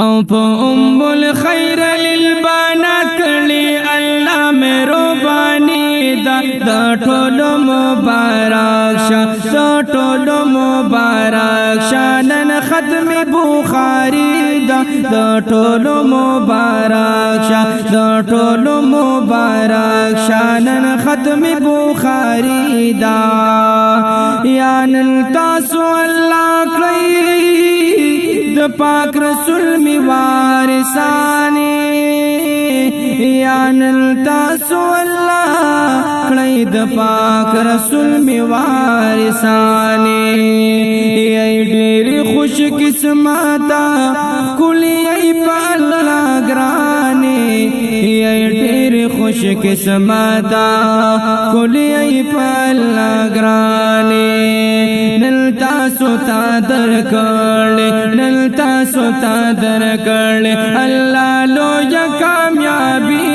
او په الخير للبنات کړي الله مهرباني دا د ټولو مبارک شه د ټولو مبارک شه نن ختم بخاری دا د ټولو مبارک شه د ټولو مبارک شه نن ختم بخاری دا یا نن تاسو الله کړی د پاک رسول می وارثانی یا نن تاسو الله کړی د پاک رسول می وارثانی ای ډېر خوش قسمت کلی په الله ګرانی ای ډېر خوش قسمت کلی په الله ګرانی نن تاسو ته درکړل نن تاسو ته درکړل الله لوی کامیابی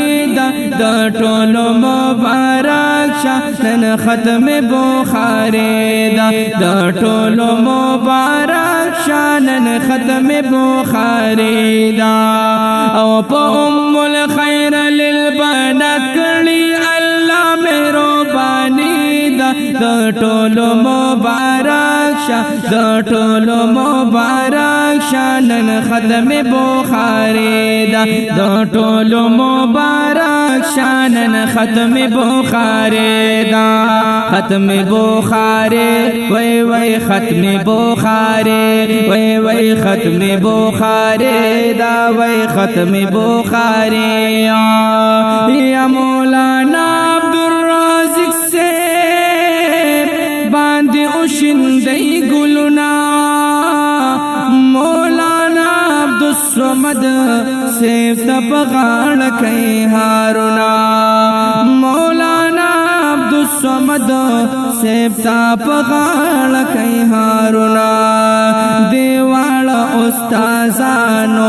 د ټولو مبارک شه نن ختم بخاری د ټولو مبارک شه نن ختم بخاری او په الخير للبنات کړي الله مهرباني د ټولو مبارک شه د ټولو مبارک شه نن ختم بخاری د ټولو مبارک شه نن ختم بخاری ختم بخاری وای وای ختم بخاری وای وای ختم بخاری دا وای ختم بخاری یا مولانا عبدالرازق سے باندې اوشندې ګلونا مولانا عبدالصمد سیف تپغاړ کوي هارونا مولانا عبدالصمد سیف تپغاړ کوي هارونا دیوال استادانو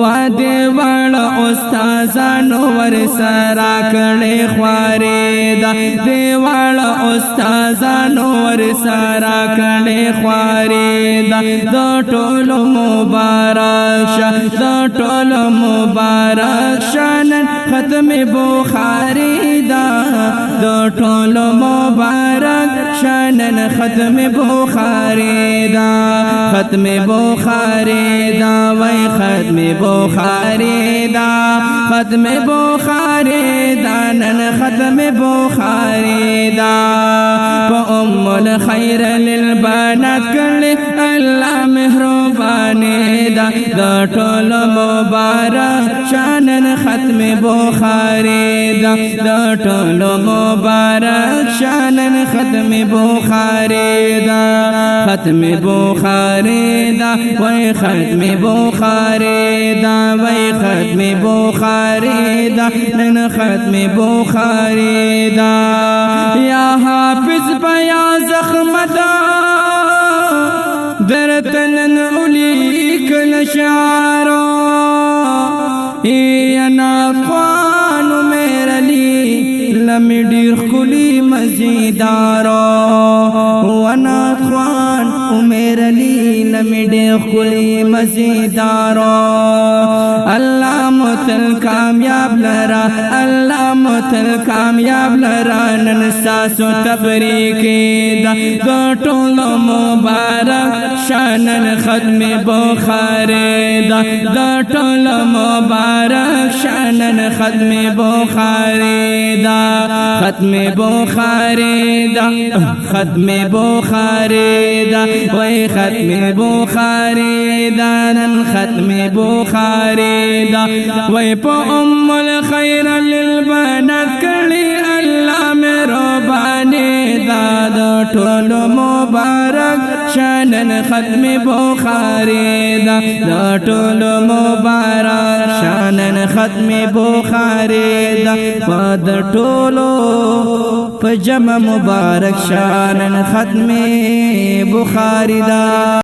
وا دیوال استادانو ور سرا کړي خواري دا دیوال استادانو ور سرا کړي خواري دا د ټولو مبارک شه د ټولو مبارک شان ختم بخاری دا د ټولو مبارک شان ختم بخاری دا ختم بخاری دا وای ختم بخاری دا ختم بخاری دا نن ختم بخاری دا الخير للبنات کړي الله مهرباني دا د ټولو مبارک شان ختم بخاری دا د ټولو مبارک شان ختم بخاری دا ختم بخاری دا وای ختم بخاری دا وای ختم بخاری دا نن ختم بخاری دا یا حافظ بیا زخمتا درتنن اولی کل شعرو یا ناقوانو میرا لی لمی ډیر خلی مزیدارو وناقوان میرا لی لمی ډیر خلی مزیدارو اللہ متل کامیاب لرا اللہ متل کامیاب لرا نن ساسو تبریکی دا ټولو مبارک شانن ختم بخاری دا ټولو مبارک شانن ختم بخاری دا ختم بخاری دا ختم بخاری دا وای ختم بخاری دا نن ختم بخاری دا وای په الخير للبنات کړي الله مهرباني دا د ټولو مبارک شانن ختم بخاری دا د ټولو مبارک شانن ختم بخاری دا د ټولو په جمع مبارک شانن ختم بخاری دا